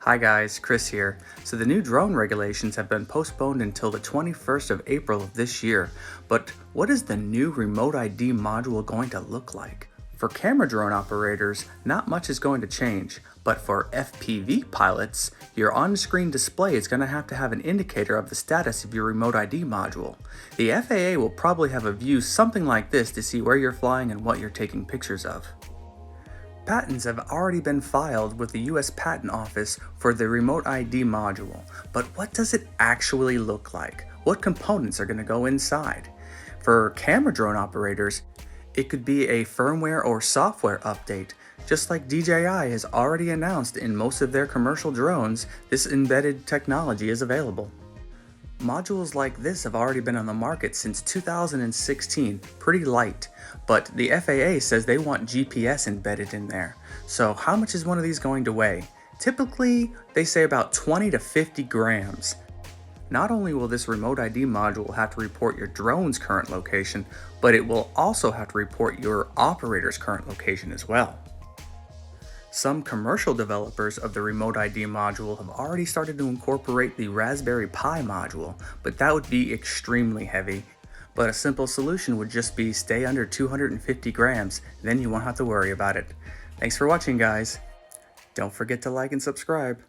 Hi guys, Chris here. So the new drone regulations have been postponed until the 21st of April of this year, but what is the new remote ID module going to look like? For camera drone operators, not much is going to change, but for FPV pilots, your on-screen display is going to have an indicator of the status of your remote ID module. The FAA will probably have a view something like this to see where you're flying and what you're taking pictures of. Patents have already been filed with the US Patent Office for the Remote ID module, but what does it actually look like? What components are going to go inside? For camera drone operators, it could be a firmware or software update. Just like DJI has already announced in most of their commercial drones, this embedded technology is available. Modules like this have already been on the market since 2016, pretty light, but the FAA says they want GPS embedded in there. So how much is one of these going to weigh? Typically, they say about 20 to 50 grams. Not only will this remote ID module have to report your drone's current location, but it will also have to report your operator's current location as well. Some commercial developers of the Remote ID module have already started to incorporate the Raspberry Pi module, but that would be extremely heavy. But a simple solution would just be stay under 250 grams, then you won't have to worry about it. Thanks for watching, guys. Don't forget to like and subscribe.